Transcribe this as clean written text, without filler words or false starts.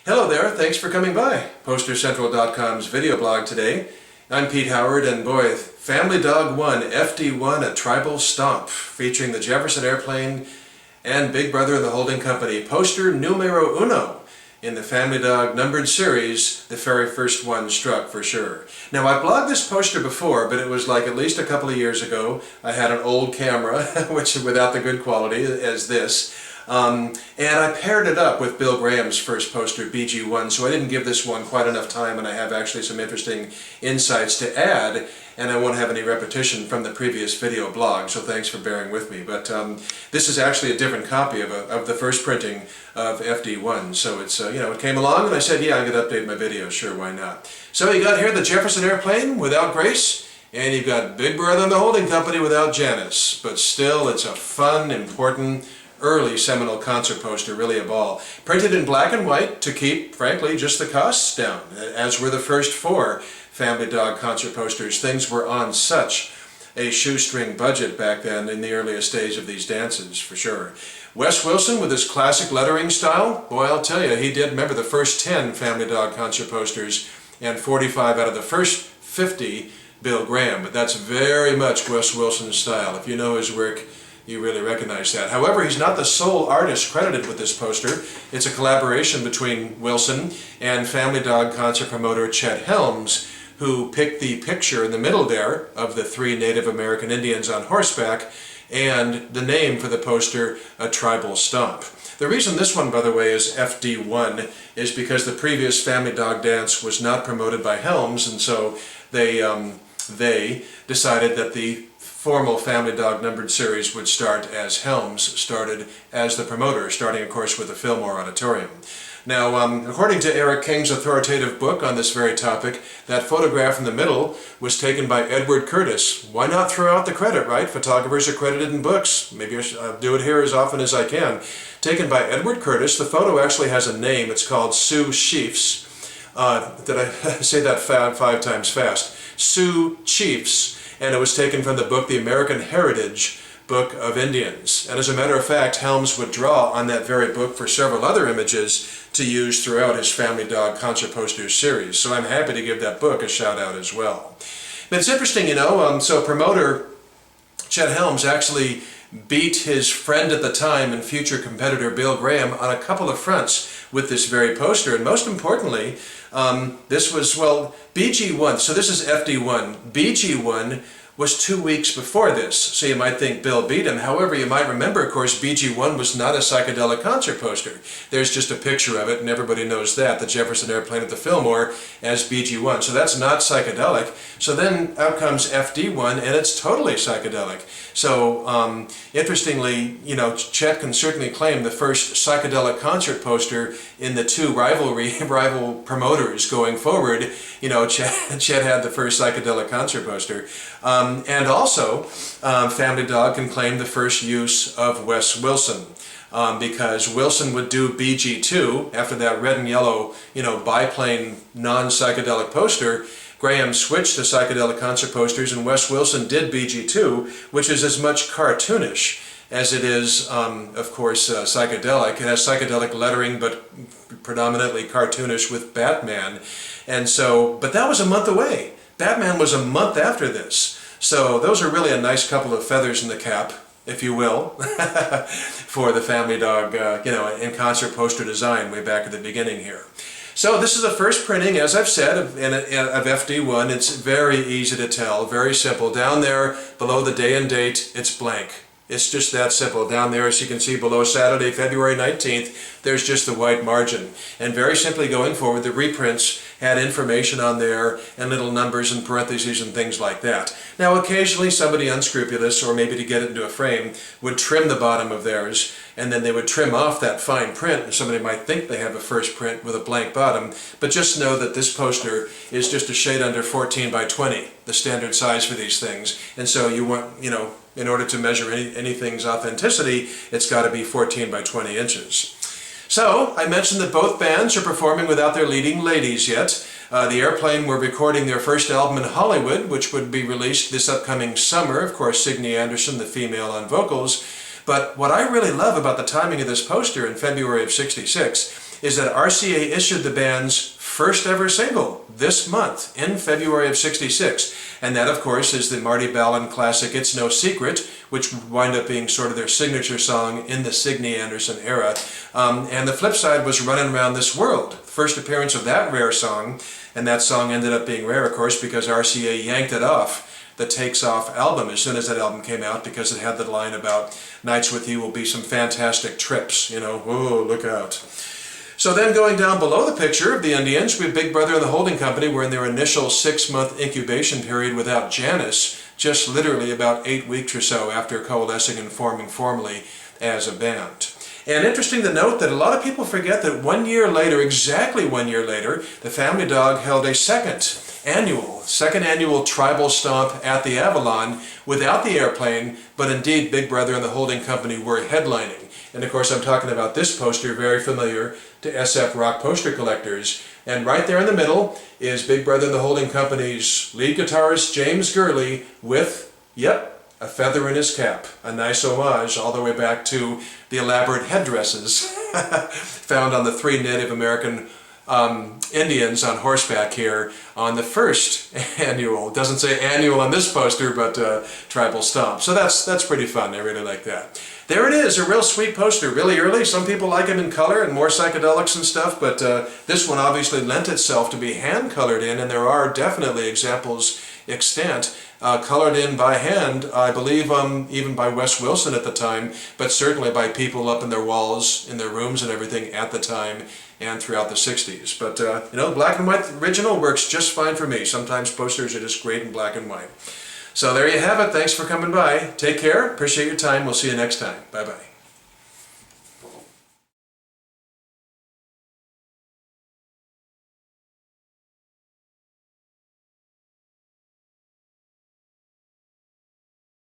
Hello there, thanks for coming by. PosterCentral.com's video blog today. I'm Pete Howard, and boy, Family Dog 1, FD1, a Tribal Stomp, featuring the Jefferson Airplane and Big Brother and the Holding Company. Poster numero uno in the Family Dog numbered series, the very first one struck for sure. Now, I blogged this poster before, but it was like at least a couple of years ago. I had an old camera, which without the good quality as this. And I paired it up with Bill Graham's first poster, BG1, so I didn't give this one quite enough time, and I have actually some interesting insights to add, and I won't have any repetition from the previous video blog, so thanks for bearing with me. But this is actually a different copy of the first printing of FD1, so it's, it came along, and I said, yeah, I'm going to update my video, sure, why not. So you got here the Jefferson Airplane without Grace, and you've got Big Brother and the Holding Company without Janice, but still, it's a fun, important, early seminal concert poster, really a ball. Printed in black and white to keep, frankly, just the costs down, as were the first four Family Dog concert posters. Things were on such a shoestring budget back then in the earliest days of these dances, for sure. Wes Wilson with his classic lettering style, boy, I'll tell you, he did remember the first 10 Family Dog concert posters and 45 out of the first 50 Bill Graham, but that's very much Wes Wilson's style. If you know his work, you really recognize that. However, he's not the sole artist credited with this poster. It's a collaboration between Wilson and Family Dog concert promoter Chet Helms, who picked the picture in the middle there of the three Native American Indians on horseback and the name for the poster, a Tribal Stomp. The reason this one, by the way, is FD1 is because the previous Family Dog dance was not promoted by Helms, and so they decided that the formal Family Dog numbered series would start as Helms started as the promoter, starting of course with the Fillmore Auditorium. Now, according to Eric King's authoritative book on this very topic, that photograph in the middle was taken by Edward Curtis. Why not throw out the credit, right? Photographers are credited in books. Maybe I'll do it here as often as I can. Taken by Edward Curtis. The photo actually has a name. It's called Sioux Chiefs. Did I say that five times fast? Sioux Chiefs. And it was taken from the book The American Heritage Book of Indians. And as a matter of fact, Helms would draw on that very book for several other images to use throughout his Family Dog concert posters series. So I'm happy to give that book a shout out as well. But it's interesting, so promoter Chet Helms actually beat his friend at the time and future competitor Bill Graham on a couple of fronts with this very poster. And most importantly, this was, well, BG1, so this is FD1. BG1 was 2 weeks before this, so you might think Bill beat him. However, you might remember, of course, BG1 was not a psychedelic concert poster. There's just a picture of it, and everybody knows that, the Jefferson Airplane at the Fillmore as BG1. So that's not psychedelic. So then out comes FD1, and it's totally psychedelic. So, interestingly, Chet can certainly claim the first psychedelic concert poster in the two rival promoters going forward. Chet had the first psychedelic concert poster. And also, Family Dog can claim the first use of Wes Wilson, because Wilson would do BG2 after that red and yellow, biplane non-psychedelic poster. Graham switched to psychedelic concert posters, and Wes Wilson did BG2, which is as much cartoonish as it is, of course, psychedelic. It has psychedelic lettering, but predominantly cartoonish with Batman. And so, but that was a month away. Batman was a month after this. So those are really a nice couple of feathers in the cap, if you will, for the Family Dog, in concert poster design way back at the beginning here. So this is the first printing, as I've said, of FD1. It's very easy to tell, very simple. Down there, below the day and date, it's blank. It's just that simple. Down there, as you can see, below Saturday, February 19th, there's just the white margin. And very simply going forward, the reprints had information on there and little numbers and parentheses and things like that. Now, occasionally somebody unscrupulous, or maybe to get it into a frame, would trim the bottom of theirs, and then they would trim off that fine print, and somebody might think they have a first print with a blank bottom, but just know that this poster is just a shade under 14 by 20, the standard size for these things. And so you want, in order to measure anything's authenticity, it's got to be 14 by 20 inches. So, I mentioned that both bands are performing without their leading ladies yet. The Airplane were recording their first album in Hollywood, which would be released this upcoming summer. Of course, Signe Anderson, the female on vocals. But what I really love about the timing of this poster in February of '66 is that RCA issued the band's first ever single this month in February of '66. And that, of course, is the Marty Balin classic It's No Secret, which would wind up being sort of their signature song in the Signe Anderson era. And the flip side was Running Around This World, first appearance of that rare song. And that song ended up being rare, of course, because RCA yanked it off the Takes Off album as soon as that album came out, because it had the line about nights with you will be some fantastic trips, you know, whoa, look out. So then going down below the picture of the Indians, we have Big Brother and the Holding Company were in their initial 6-month incubation period without Janis, just literally about 8 weeks or so after coalescing and forming formally as a band. And interesting to note that a lot of people forget that 1 year later, exactly 1 year later, the Family Dog held a second annual Tribal Stomp at the Avalon without the airplane, but indeed Big Brother and the Holding Company were headlining. And of course I'm talking about this poster, very familiar to SF rock poster collectors. And right there in the middle is Big Brother and the Holding Company's lead guitarist James Gurley with, yep, a feather in his cap. A nice homage all the way back to the elaborate headdresses found on the 3 Native American Indians on horseback here on the first annual, doesn't say annual on this poster, but Tribal Stomp. So that's pretty fun. I really like that. There it is, a real sweet poster, really early. Some people like them in color and more psychedelics and stuff, but this one obviously lent itself to be hand colored in, and there are definitely examples extant colored in by hand, I believe even by Wes Wilson at the time, but certainly by people up in their walls, in their rooms and everything at the time and throughout the 60s. But you know, black and white original works just fine for me. Sometimes posters are just great in black and white. So there you have it. Thanks for coming by. Take care. Appreciate your time. We'll see you next time. Bye-bye.